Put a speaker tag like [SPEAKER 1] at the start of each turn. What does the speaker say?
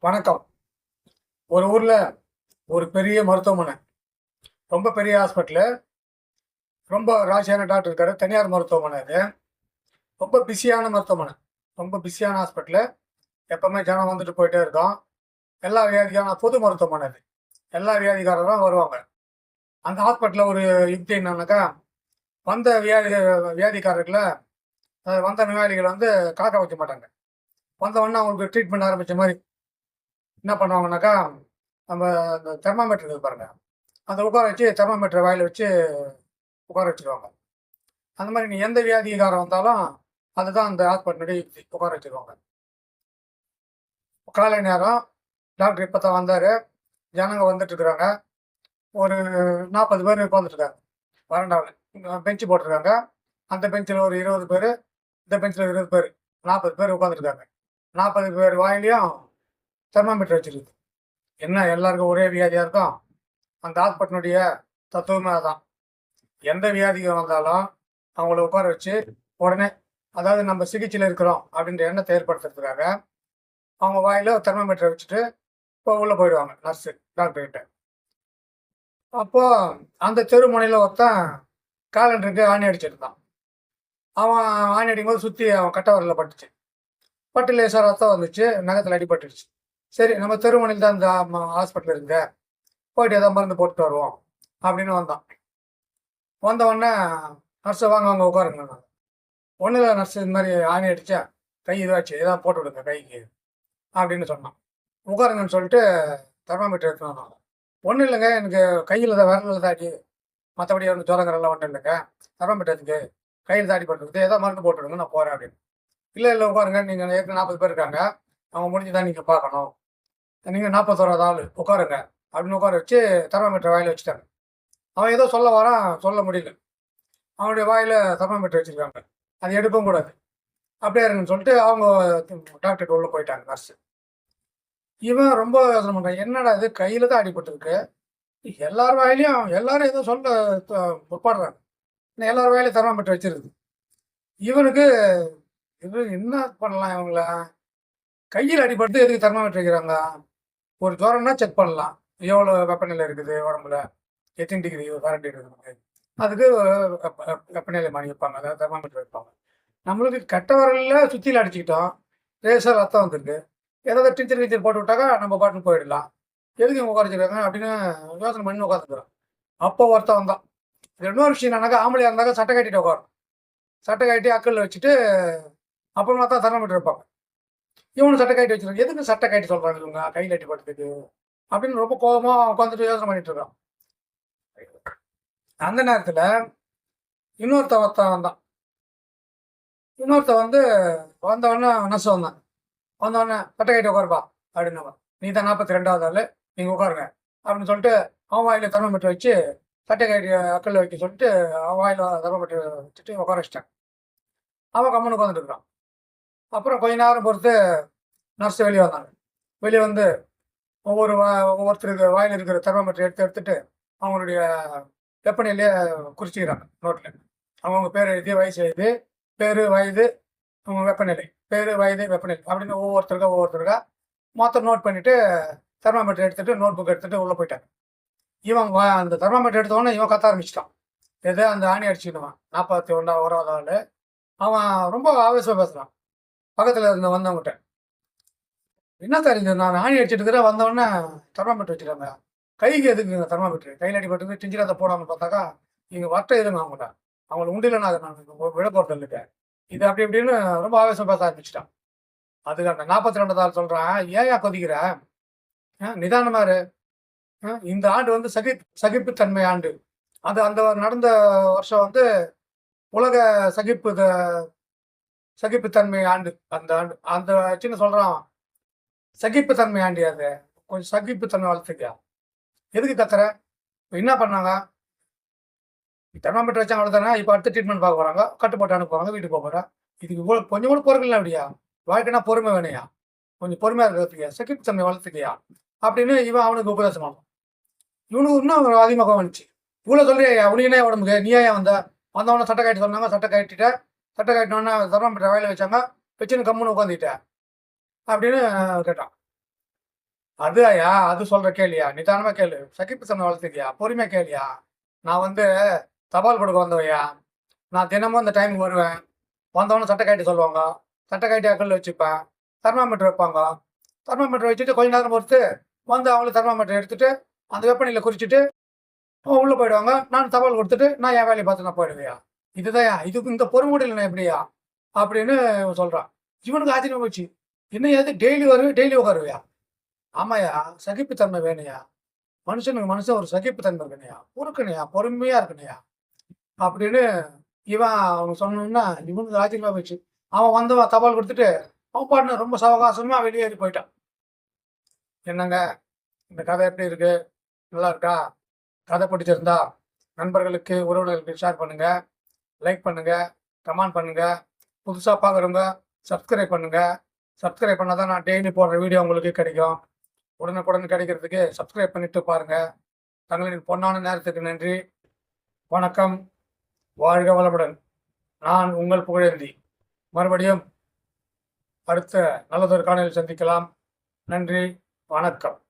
[SPEAKER 1] வணக்கம். ஒரு ஊர்ல ஒரு பெரிய மருத்துவமனை. ரொம்ப பெரிய ஹாஸ்பிட்டலு. ரொம்ப ராசியான டாக்டர் இருக்காரு. தனியார் மருத்துவமனை அது. ரொம்ப பிஸியான மருத்துவமனை. ரொம்ப பிஸியான ஹாஸ்பிட்டலு. எப்பவுமே ஜனம் வந்துட்டு போயிட்டே இருக்கும். எல்லா வியாதிக்கான பொது மருத்துவமனை அது. எல்லா வியாதிக்காரரும் வருவாங்க. அந்த ஹாஸ்பிட்டல்ல ஒரு யுக்தி என்னன்னாக்கா, வந்த வியாதிக்காரர்கள வந்த நோயாளிகள காக்க வைக்க மாட்டாங்க. வந்த உடனே அவங்களுக்கு ட்ரீட்மெண்ட் ஆரம்பிச்ச மாரி என்ன பண்ணுவாங்கன்னாக்கா, நம்ம இந்த தெர்மாமீட்டர் இருக்குது பாருங்க. அத உட்கார வச்சு தெர்மாமீட்டர வாயில வச்சு உட்கார வச்சுருவாங்க. அந்த மாரி நீ எந்த வியாதிக்காரன் வந்தாலும், அதுதான் அந்த ஹாஸ்பிட்டலுடைய யுக்தி. உட்கார வச்சுருவாங்க. காலை நேரம் டாக்டர் இப்ப தான் வந்தாரு. ஜனங்க வந்துட்டுருக்குறாங்க. ஒரு 40 பேர் உட்காந்துட்டுருக்காங்க. வராண்டாவுல. பெஞ்ச் போட்டுருக்காங்க. அந்த பெஞ்சுல ஒரு 20 பேரு, இந்த பெஞ்சுல 20 பேரு. 40 பேர் உட்காந்துருக்காங்க. 40 பேர் வாயிலயும் தெர்மாமீட்டர் வச்சிருக்கு. என்ன எல்லாருக்கும் ஒரே வியாதியா இருக்கும்? அந்த ஹாஸ்பிட்டலுடைய தத்துவமே அதான். எந்த வியாதிக்கு வந்தாலும், அவங்கள உட்கார வச்சு, உடனே அதாவது நம்ம சிகிச்சையில இருக்கிறோம் அப்படின்ற எண்ணத்தை ஏற்படுத்துறதுக்காக, அவங்க வாயில தெர்மாமீட்டர வச்சுட்டு, இப்போ உள்ள போயிடுவாங்க நர்ஸு, டாக்டர் கிட்ட. அப்போ அந்த தெரு முனையில ஒருத்தன் காலண்டருக்கு ஆணி அடிச்சிருந்தான். அவன் ஆணி அடிக்கும்போது சுத்தி அவன் கட்டை விரல்ல பட்டுச்சு. பட்டு லேசா ரத்தம் வந்துச்சு, நகத்துல அடிபட்டுருச்சு. சரி நம்ம தெரு முனையில தான் இந்த ஹாஸ்பிட்டல் இருக்குதே, போயிட்டு ஏதோ மருந்து போட்டுட்டு வருவோம் அப்படின்னு வந்தான். வந்த உடனே நர்ஸு வாங்க வாங்க உட்காருங்கன்னாங்க. ஒண்ணும் இல்ல நர்ஸு இந்த மாரி ஆணி அடிச்சா, கை இதுவாச்சு, ஏதாவது போட்டு விடுங்க கைக்கு அப்படின்னு சொன்னான். உட்காருங்கன்னு சொல்லிட்டு தெர்மாமீட்டர் எடுத்துட்டு வந்தாங்க. ஒண்ணும் இல்லங்க எனக்கு கையில தான் விரல்ல தான் அடி. மத்தபடி ஒண்ணும் ஜுரம் கிரம்லாம் ஒண்ணும் இல்லங்க. தெர்மாமீட்டர் எதுக்கு? கையில தான் அடிபட்டுருக்குது. ஏதோ மருந்து போட்டு விடுங்க நான் போறேன் அப்படின்னு. இல்ல, இல்ல உட்காருங்க. நீங்க ஏற்கனவே 40 பேர் இருக்காங்க. அவங்க முடிஞ்சு தான் நீங்க பார்க்கணும். நீங்க 41வது ஆளு உட்காருங்க அப்படின்னு உட்கார வச்சு தெர்மாமீட்டர் வாயில வச்சுட்டாங்க. அவன் ஏதோ சொல்ல வரான், சொல்ல முடியல. அவனுடைய வாயில தெர்மாமீட்டர் வச்சிருக்காங்க. அது எடுக்கவும் கூடாது. அப்படியே இருங்கன்னு சொல்லிட்டு அவங்க டாக்டர்ட்ட உள்ள போயிட்டாங்க நர்ஸு. இவன் ரொம்ப யோசனை பண்றான். என்னடா இது கையில தான் அடிபட்டுருக்கு. எல்லார் வாயிலயும் எல்லாரும் ஏதோ சொல்ல த முற்படுறாங்க. எல்லார் வாயிலயும் தெர்மாமீட்டர் வச்சிருக்கு. இவனுக்கு இது என்ன பண்ணலாம் இவங்கள? கையில அடிபட்டு எதுக்கு தெர்மாமீட்டர் வைக்கிறாங்க? ஒரு ஜுரம்னா செக் பண்ணலாம். எவ்வளோ வெப்பநிலை இருக்குது உடம்புல? எத்தன டிகிரி கரண்ட் இருக்குது? அதுக்கு வெப்பநிலை மானி வைப்பாங்க. அதாவது தெர்மாமீட்டர் வைப்பாங்க. நம்மளுக்கு கட்ட விரல்ல சுத்தியில அடிச்சுக்கிட்டோம். லேசா ரத்தம் வந்திருக்கு. ஏதாவது டீச்சர் கீச்சர் போட்டு விட்டாக்கா நம்ம பாட்டுன்னு போயிடலாம். எதுக்கு இவங்க உட்கார வச்சிருக்காங்க அப்படின்னு யோசனை பண்ணி உட்காந்துருக்குறான். அப்போ ஒருத்தன் வந்தான். இன்னொரு விஷயம் என்னன்னாக்கா, ஆம்பளையா இருந்தாக்கா சட்டை கட்டிட்டு உட்காரும். சட்டை கட்டி அக்கல்ல வச்சுட்டு அப்புறமா தான் தெர்மாமீட்டர் வைப்பாங்க. இவனும் சட்டை கழட்டி வச்சிருக்கான். எதுக்கு சட்டை கழட்ட சொல்றாங்க இவங்க? கையில அடிபட்டதுக்கு. அப்படின்னு ரொம்ப கோவமா உட்காந்துட்டு யோசனை பண்ணிட்டு இருக்கான். அந்த நேரத்துல ஒருத்தன் வந்தான். இன்னொருத்தன் வந்தவொடனே நர்ஸ் வந்தான். வந்தவொடனே "சட்டை கழட்டி உட்காருப்பா" அப்படின்னவன். "நீ தான் 42வது ஆளு. நீங்க உட்காருங்க" அப்படின்னு சொல்லிட்டு அவன் வாயில தெர்மாமீட்டர் வச்சு சட்டை கழட்டி அக்கல்ல வைக்க சொல்லிட்டு அவன் வாயில தெர்மாமீட்டர் வச்சுட்டு உட்கார வச்சுட்டான். அவன் கம்முன்னு உட்காந்துட்டு இருக்கிறான். அப்புறம் கொஞ்ச நேரம் பொறுத்து நர்ஸ் வெளிய வந்தாங்க. வெளிய வந்து ஒவ்வொருத்தருக்கு வாயில இருக்கிற தெர்மாமீட்டர் எடுத்துட்டு அவங்களுடைய வெப்பநிலைய குறிச்சுக்கிறாங்க நோட்ல. அவங்கவங்க பேர் எழுதி, வயசு எழுதி, பேரு, வயது, அவங்க வெப்பநிலை. பேரு, வயது, வெப்பநிலை அப்படின்னு ஒவ்வொருத்தருக்கா மொத்தம் நோட் பண்ணிட்டு தெர்மாமீட்டர் எடுத்துட்டு நோட் புக் எடுத்துட்டு உள்ள போயிட்டாங்க. இவன் அந்த தெர்மாமீட்டர் எடுத்த உடனே இவன் கத்த ஆரம்பிச்சுட்டான். எது அந்த ஆணி அடிச்சுக்கிடுவான். 41வது ஆளு. அவன் ரொம்ப ஆவேசமா பேசுறான். பக்கத்துல வந்தவங்கட்ட. என்ன சார் இது நான் ஆணி அடிச்சுட்டு இருக்கிறேன் வந்தவொடனே தெர்மாமீட்டர் வச்சுட்டாங்க. கைக்கு எதுக்குங்க தெர்மாமீட்டர்? கையில அடிபட்டது டிஞ்சிராத்த போடாம பார்த்தாக்கா, இங்க வட்ட இருங்க அவங்கட்ட. அவங்கள உண்டியல நான் விட போறது இல்லைங்க. இது அப்படி இப்படின்னு ரொம்ப ஆவேசமா பேச ஆரம்பிச்சுட்டான். அதுக்கு அந்த 42வது ஆள் சொல்றான், "ஏன்யா கொதிக்கிற? நிதானமா இரு. இந்த ஆண்டு சகிப்புத்தன்மை ஆண்டு. அது அந்த நடந்த வருஷம் உலக சகிப்பு த சகிப்புத்தன்மை ஆண்டு. அந்த ஆண்டு. அந்த சின்ன சொல்றான், "சகிப்புத்தன்மை ஆண்டுயா அது. கொஞ்சம் சகிப்புத்தன்மை வளர்த்துக்க. எதுக்கு கத்துற? இப்ப என்ன பண்ணாங்க? தெர்மாமீட்டர் வச்சாங்க அவ்வளோதானே. இப்ப அடுத்து ட்ரீட்மெண்ட் பார்க்க போறாங்க. கட்டு போட்டு அனுப்ப போறாங்க. வீட்டுக்கு போறேன். இதுக்கு இவ்வளோ கொஞ்சம் கூட பொறுமை இல்ல அப்படியா? வாழ்க்கைன்னா பொறுமை வேணும்யா. கொஞ்சம் பொறுமையா இருக்கிறதுக்குயா. சகிப்புத்தன்மை வளர்த்துக்கயா" அப்படின்னு இவன் அவனுக்கு உபதேசம் பண்ணான். இவனுக்கு இன்னும் அதிகமா கோவம் வந்துச்சு. "இவ்வளோ சொல்றியாயா? உனக்கு என்ன உடம்புக்கு? நீ ஏன்யா வந்த? வந்தவொடனே சட்டை கழட்ட சொன்னாங்க. சட்டை கழட்டிட்டேன். சட்டை கழட்டினோனே தெர்மாமீட்டர் வாயில வச்சாங்க. வச்சுன்னு கம்முன்னு உட்காந்துக்கிட்ட" அப்படின்னு கேட்டான். அது ஐயா, அது சொல்ற கேளுயா. நிதானமா கேளு. சகிப்புத்தன்மை வளர்த்துக்கயா. பொறுமையா கேளுயா. நான் வந்து தபால் கொடுக்க வந்தவன்யா. நான் தினமும் இந்த டைமுக்கு வருவேன். வந்தவொன்னே சட்டை கழட்ட சொல்லுவாங்க. சட்டை கழட்டி அக்கல்ல வச்சுப்பேன். தெர்மாமீட்டர் வைப்பாங்க. தெர்மாமீட்டர் வச்சுட்டு கொஞ்ச நேரம் பொறுத்து வந்து அவங்களே தெர்மாமீட்டர் எடுத்துட்டு, அந்த வெப்பநிலைய குறிச்சுட்டு உள்ள போயிடுவாங்க. நான் தபால் குடுத்துட்டு, நான் என் வேலைய பார்த்து நான் போயிடுவேன்யா. இதுதான்யா. இதுக்கு இந்த பொறுமுறை இல்லன்னா எப்படிய்யா? அப்படின்னு இவன் சொல்றான். இவனுக்கு ஆச்சரியமா போச்சு. என்னய்யா இது டெய்லி வருவியா? டெய்லி உட்காருவியா? ஆமாய்யா. சகிப்புத்தன்மை வேணும்யா. மனுஷனுக்கு மனுஷன் ஒரு சகிப்புத்தன்மை இருக்கணும்யா. பொறுக்கணும்யா. பொறுமையா இருக்கணும்யா. அப்படின்னு இவன் அவனுக்கு சொன்னோன்ன, இவனுக்கு ஆச்சரியமா போச்சு. அவன் வந்தவன் தபால் குடுத்துட்டு, அவன் பாட்டுன்னு ரொம்ப சாவகாசமா வெளியேறி போயிட்டான். என்னங்க, இந்த கதை எப்படி இருக்கு? நல்லா இருக்கா? கதை பிடிச்சிருந்தா நண்பர்களுக்கு, உறவினர்களுக்கு ஷேர் பண்ணுங்க. லைக் பண்ணுங்க. கமெண்ட் பண்ணுங்க. புதுசா பார்க்குறவங்க சப்ஸ்கிரைப் பண்ணுங்க. சப்ஸ்கிரைப் பண்ணா தான் நான் டெய்லி போடுற வீடியோ உங்களுக்கு கிடைக்கும். உடனுக்குடன் கிடைக்கிறதுக்கு சப்ஸ்கிரைப் பண்ணிட்டு பாருங்க. தங்களின் பொன்னான நேரத்துக்கு நன்றி. வணக்கம். வாழ்க வளமுடன். நான் உங்கள் புகழேந்தி. மறுபடியும் அடுத்த நல்லதொரு காணொளியில் சந்திக்கலாம். நன்றி. வணக்கம்.